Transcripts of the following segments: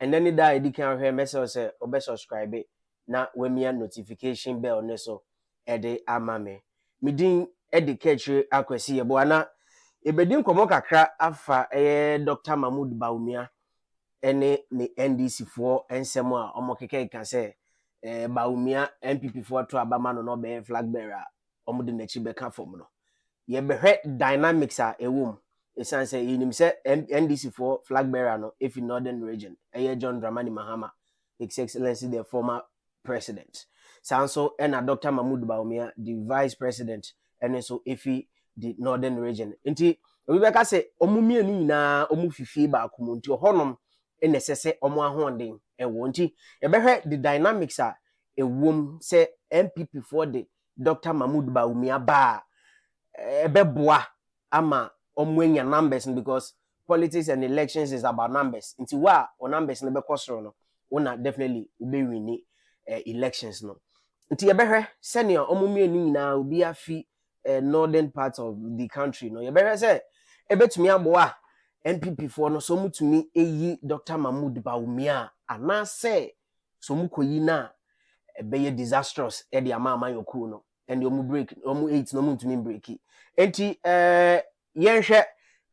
and then that you can hear message say obe subscribe na when me notification bell ne so ede amame me din ede catch akwesi ye bo ana ebedin komo kakra afa Dr. Mahmoud Bawumia ene ne NDC for ensemo a omokeke kan say Bawumia MPP for to abama no be flag bearer omo de nachi beka fom no ye behwe dynamics a ewum esan say yinim say NDC for flag bearer no if in northern region John Dramani Mahama His Excellency the former president sanso and Dr. Mahmoud Bawumia the vice president and so if the northern region nti we beka say omumie nu nyina omufifi ba akomo nti ohonom enesese omo ahonden ewo nti ye behwe the dynamics a ewum say MPP for the Dr. Mahmoud Bawumia ba ebeboa ama omwenya numbers because politics and elections is about numbers nti wa o numbers ne be kosoro no una definitely ube win elections no nti yebehwe senior omumienu nyina obi afi northern part of the country no yebehwe say ebetumi aboa MPP for no so mutumi eyi Dr. Mahmoud Bawumia ana say so mukoyi na ebeye disastrous e de ama yoku no and omu break omu 8 no mutumi break enti yenhwe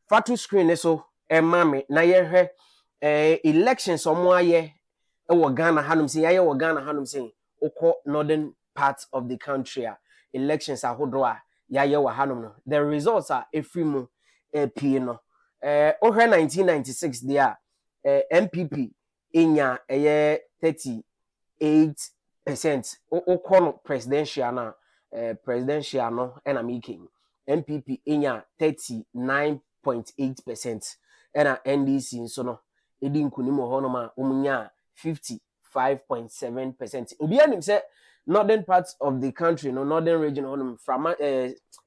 fatu screen so mame na yenhwe elections omo aye wo Ghana hanum say yaye wo Ghana hanum say ukọ northern part of the country elections ahodo a yaye wo hanum no the results are efrimu p no ohwe 1996 there MPP inya 38% ukọ no presidential na presidential no and making MPP inya 39.8% and NDC so no edi nkunimo hono ma omunya 55.7%. Obi anim say northern parts of the country no northern region hono from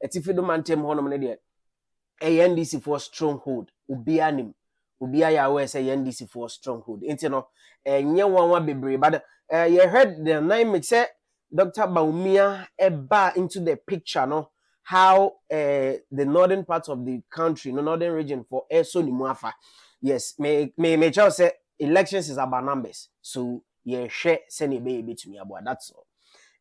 etifido mantem hono ne de NDC for stronghold. Obi anim obi ayawe say NDC for stronghold. Enti no nye wanwa bebre but you heard the name make say Dr. Bawumia eba into the picture no how the northern parts of the country no northern region for so ni muafa. Yes, may just say elections is about numbers. So yeah, share send a baby to me about that's all.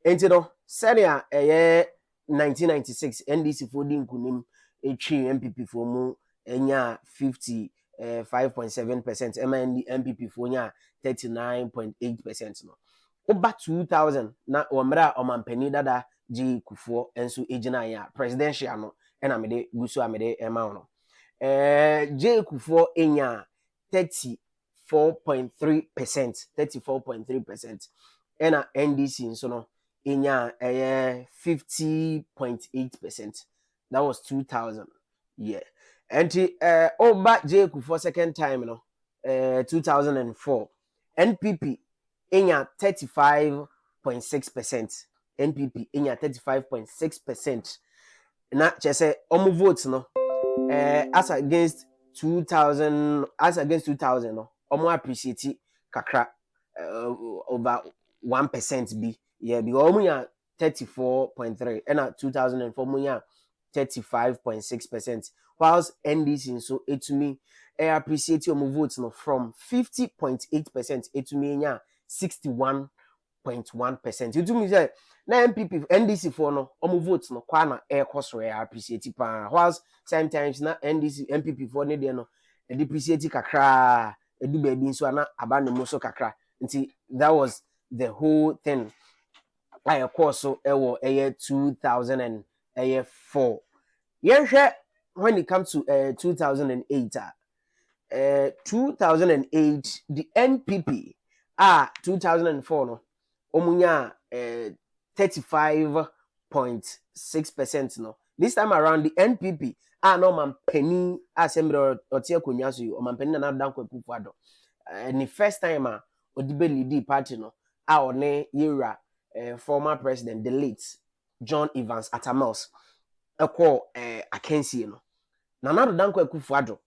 And you know, senior 1996 NDC for din kunim MPP for mu enya 55.7%, MPP for nya 39.8% no. Over 2000 na omra omampani dada G Kufuor enso ejina ya presidential no na mede gusu amede ema no. J Kufuor enya 34.3%, and NDC so no enya 50.8%. That was 2000. Yeah. And over J Kufuor second time no 2004 NPP enya 35.6%. NPP enya 35.6%. Na chese omu votes no as against 2000 no omo appreciate kakra over 1% be yeah because omo ya 34.3 and 2004 omo ya 35.6%, whilst NDC so etumi appreciate omo votes no from 50.8% etumi ya 61.1%. You do me say na MPP NDC for no omo votes no kwa na cost appreciate pa, whilst sometimes na NDC MPP for ne de no depreciate kakra edu baby nso na aba no so kakra nti that was the whole thing. I course so ewo 2004 yenhwe when it comes to 2008 2008 the NPP 2004 no omunya 35.6% no. This time around the NPP no man penny assembly otie konwa so o man penny na dan kwapu ado the first time odibe lead party no one yera former president the late John Evans Atamels ekwo akensie no na dan kwapu ado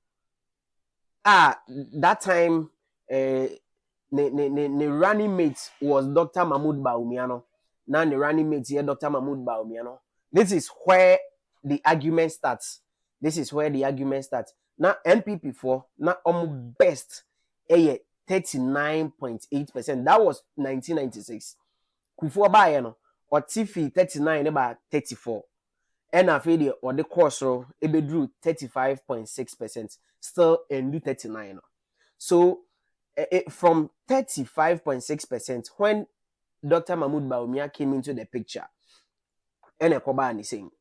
that time the running mate was Dr. Mahmoud Bawumia no. Now the running mate here Dr. Mahmoud Bawumia no. This is where the argument starts. Now MPP for now best 39.8%. That was 1996. Kufuor bae no or fee 39 about 34. And after or the course ro drew 35.6%. Still and do 39. So from 35.6% when Dr. Mahmoud Bawumia came into the picture, and a koba ni saying,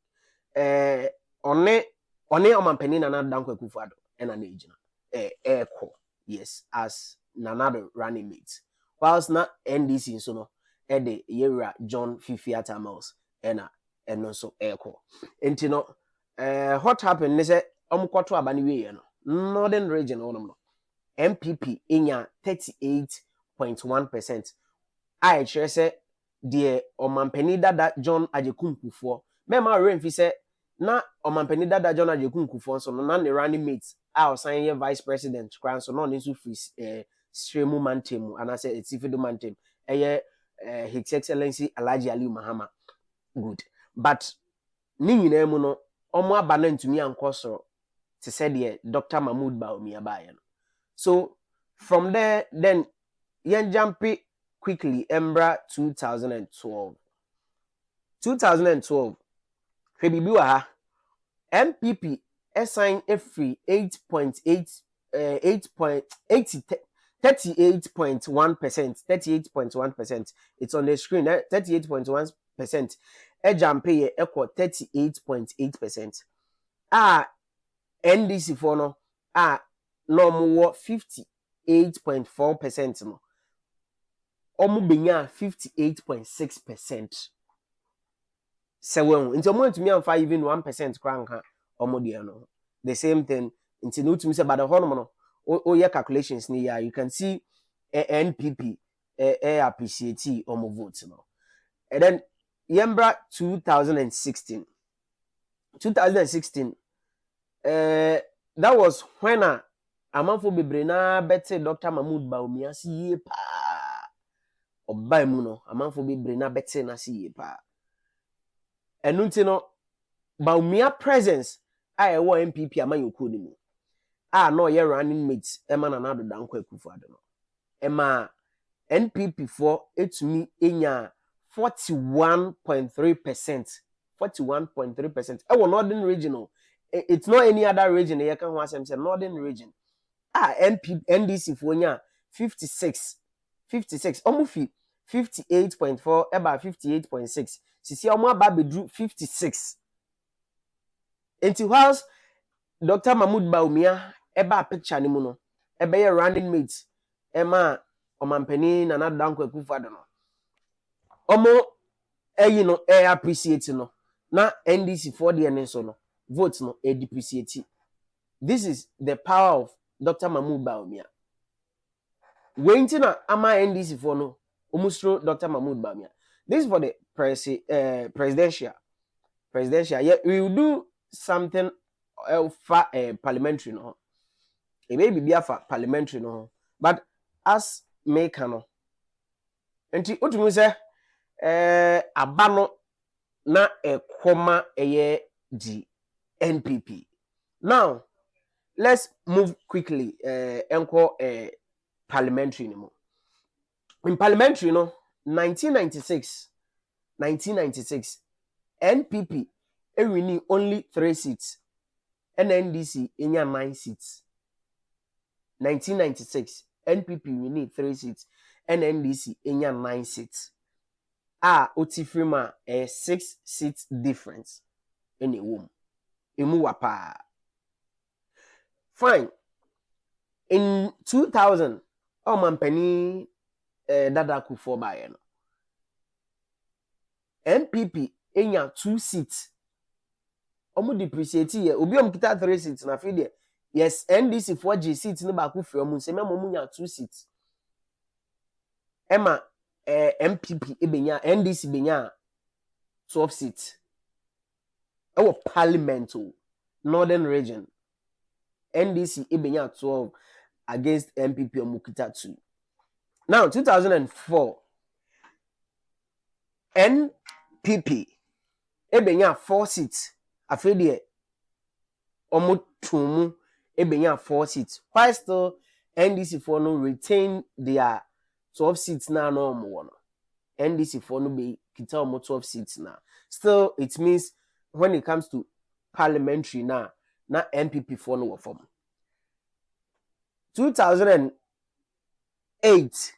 one omampeni Nana Dankwa Akufo-Addo and an agent, yes, as Nana running mate. Whilst not NDC so no, the Yera John Fifiata Mouse and also echo. And you know, what happened is that Kwatu Abani Northern region no. MPP in 38.1%. I share say the omampeni dada John Agyekum Kufuor. Mema Renfi say na omampeni dada John Agyekum Kufuor so no na ne running mate a osan ye vice president kran so no nso free Shremu Mantemu and I say it's Ifido Mantem His Excellency Alhaji Ali Mahama. Good. But ni nyina mu no omo aba na ntumi ankosoro te say the Dr. Mahmoud Bawumia bae no. So from there, then yen jumpy quickly Embra 2012. 2012, Febibiwa MPP assign a free 38.1%. 38.1%. It's on the screen. 38.1%. A jumpy equal 38.8%. NDC for no no more 58.4% no. Omu benya 58.6%. Sewen. Into mo to me am 5 even 1% kranka omu de no. The same thing. Into no to me say but the hono no. O your calculations ni ya you can see NPP appreciate omu vote no. And then Yembra 2016. 2016 that was when amanfo bebre na bete Dr. Mahmoud Bawumia si ye pa obai mu no amanfo bebre na bete na si ye pa enu nti no Bawumia presence a ewo MPP amanyoku ni mu no ye running mate ema na Nana Dankwa Akufo-Addo no ema NPP for etumi enya 41.3%. 41.3%. Ewo northern region. It's not any other region. You can watch them say northern region. NDC for 56. Almost 58.4, about 58.6. Sisi omo baby drew 56. Until whilst Dr. Mahmoud Bawumia eba picture ni mu no. Ebe ye running mate. Ema omampeni Nana Dankwa Akufo-Addo no. Omo you know appreciate no. Na NDC for the NSO no. Votes no depreciate. This is the power of Dr. Mahmoud Bawumia. Waiting na ama NDC for no almost Dr. Mahmoud Bawumia. This is for the presidential. Yeah, we will do something for parliamentary no. It may be for parliamentary no, but as make no. Enti otumu say abano na ekoma di NPP. Now, let's move quickly enko parliamentary no. In parliamentary no 1996 NPP winning only 3 seats and NDC enya 9 seats. 1996 NPP winning 3 seats and NDC enya 9 seats. Otifrima a 6 seats difference in a womb. Emu wapa. Fine. In 2000, Omampeni Dada Akufo bae no. NPP enya 2 seats. Omu depreciate ye. Obi kita 3 seats na fi de. Yes, NDC 4G seats ni ba Akufo omu se memo mu nya 2 seats. Emma MPP ebenya NDC benya 12 seats. Our parliament northern region NDC ebenya 12 against MPP omukita 2. Now 2004 NPP ebenya 4 seats afedie omutumu ebenya 4 seats. Why still NDC for no retain their 12 seats now no more. NDC for no be kita mo 12 seats now. Still, it means when it comes to parliamentary now, na MPP for no form. 2008,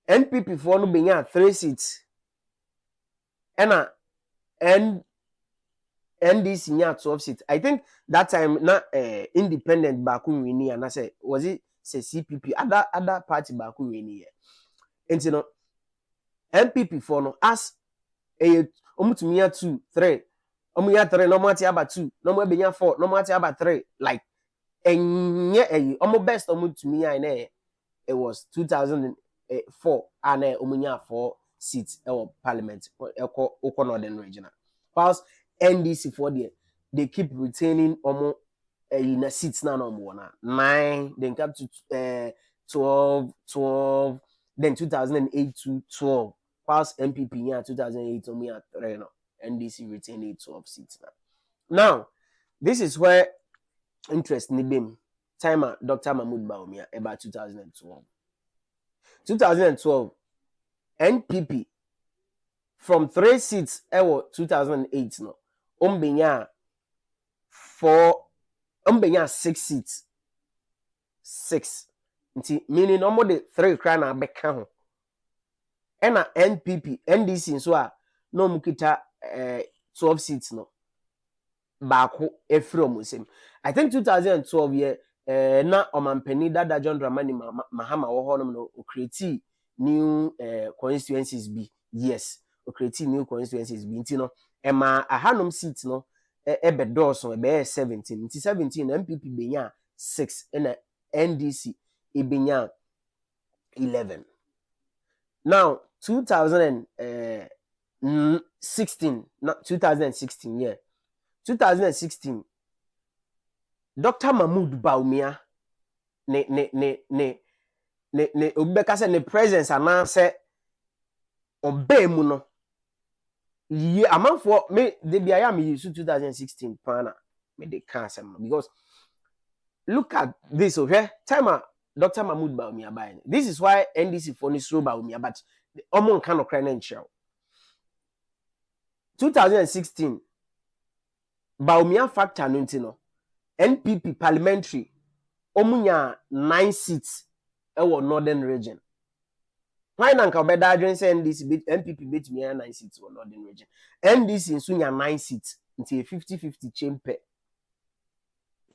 NPP for no be 3 seats. And NDC nya 12 seats. I think that time na independent baku wini and I say was it say CPP other party baku wini. And you know MPP for no as omutumia 2 3 omuya 3 no mati aba 2 no mo benya 4 no mati aba 3 like enye omo best omutumia ina it was 2004 and omunya 4 seats parliament eko northern regional. Whilst NDC for there, they keep retaining almost in a seats now no more 9, then come to 12, then 2008 to 12. Whilst MPP in 2008 we are 3 no. NDC retaining 12 seats now. This is where interest ni bim. Time Dr. Mahmoud Bawumia about 2012. 2012 NPP from 3 seats 2008 no. Ombenya 6 seats 6 nti meaning no more the 3 cry na beka ho ena NPP NDC so a no mukita 12 seats no baako efrom nsem. I think 2012 year na omampani Dada John Dramani Mahama wo ho no create new constituencies be. Yes, create new constituencies be nti no ema ahanom seats no ebe doso ebe 17 nti 17 MPP benya 6 and NDC ebenya 11. Now 2016 not 2016 yeah 2016 Dr. Mahmoud Bawumia ne obeka se ne presence ana se obemu no ye amanfo me de bia ya me use 2016 pana me de cancer because look at this okay time Dr. Mahmoud Bawumia buy. This is why NDC for ni Suro Bawumia but omo kind of credit show 2016 Bawumia factor no ntino NPP parliamentary omunya 9 seats ewo northern region. Why nanka obeda adwen say NDC MPP betumi 9 seats for northern region. NDC nsunya 9 seats until 50-50 champe.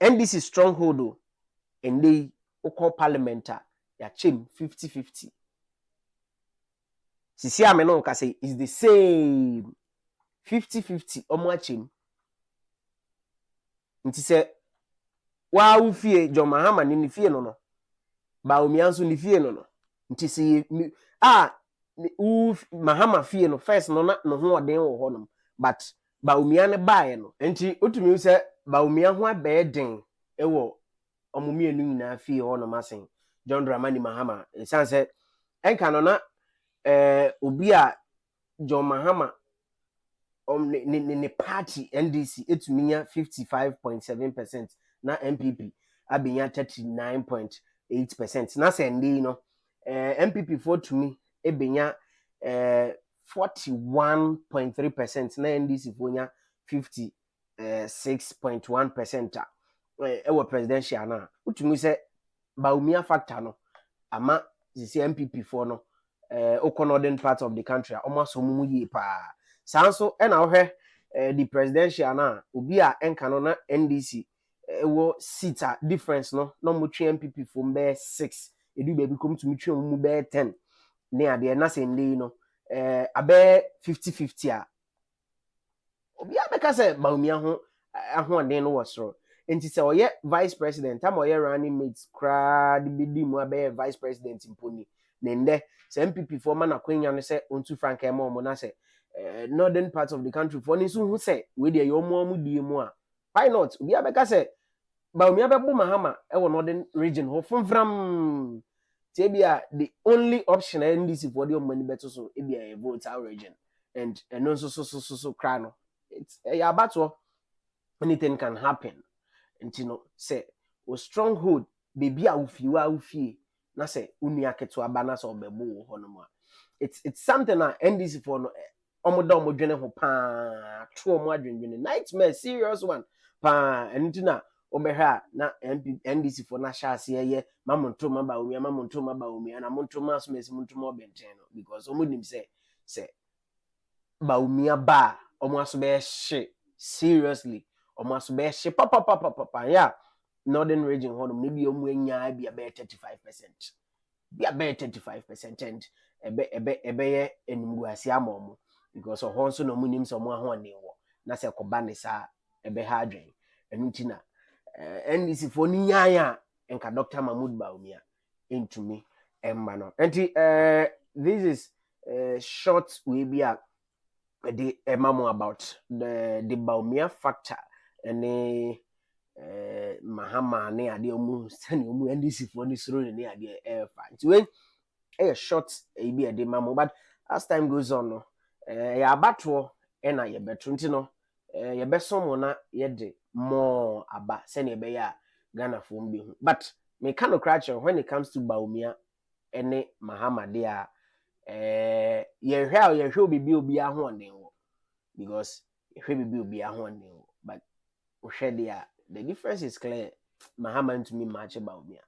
NDC stronghold o and they oko parliamentar ya chem 50-50. Sisi ameno ka say is the same 50-50 omo achem. Nti se wa ufie John Mahama ni fie no Bawumia nso ni fie no nti se Mahama fie no first no na no ho oden wo honom but Bawumia ne bae no nti otumi se Bawumia ho abeden ewo omumienu nyina fie honom asen John Dramani Mahama sanse enka no na obi a John Mahama ne party NDC etuminya 55.7% na MPP abinya 39.8% na sende no MPP for to me ebinya 41.3% na NDC for nya 56.1% ewo presidential na utumi se Bawumia factor no ama the MPP for no northern part of the country almost omumu yi pa sanso na ohwe the presidential na obi a enka no na NDC ewo seat difference no mo twe MPP for be 6 edu baby come to me twe mu be 10 ne ade na sende no abe 50-50 a obi a beka se Bawumia ho ahoden no wasoro enti se oye vice president am oye running mates kra de bidi mu abe vice president imponi nende se MPP for man akwanya no se ontu frank ema omo na se northern part of the country for ni so hu se we dey yo mu die mu a why not obi abeka se Bawumia bebu Mahama ewo northern region ho fomfram tebia the only option NDC for the money better so ebia a vote our region and no so cry no it's about anything can happen and you know say o stronghold baby a ufie na se unua keto aba na se obebo wo ho no ma it's something that NDC for no omoda omodwene ho pa to omo adwendwene nightmare serious one pa entina obehwa na NDC for na sha ase ye mamontoma Bawumia na montoma so mesi montoma obenten no because omodim se Bawumia ba omo aso be hye seriously omo aso be hye papa yeah northern region hodom ne bi omo anya bi about 35%. Be about 35% and ebe ye enimguase amomo because of honso no munim so mo ahone wo na se koba ne sa ebe ha adwen enu na NDC for ni nyanya enka Dr. Mahmood Bawumia into me emma no enti this is short we be a the memo about the Bawumia factor and mahama ne ade omu sani omu NDC for ni Suro ne ade fa nti when short be a de memo but as time goes on no ya abato na ye beto nti no ye beso na ye de more aba sani be ya Ghana for mbi hu but me kind of crash when it comes to Bawumia ene mahama de a ye hwe obi ahonden wo because hwe bibi obi ahonden wo but hwe dia the difference is clear mahama to me match Bawumia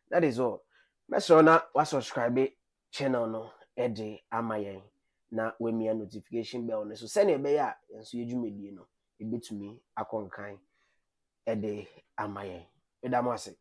that is all make sure na wa subscribe channel no ede amayen na we me notification bell no so send e be ya enso yedwumedie no ebetumi akonkan ede amayen edamase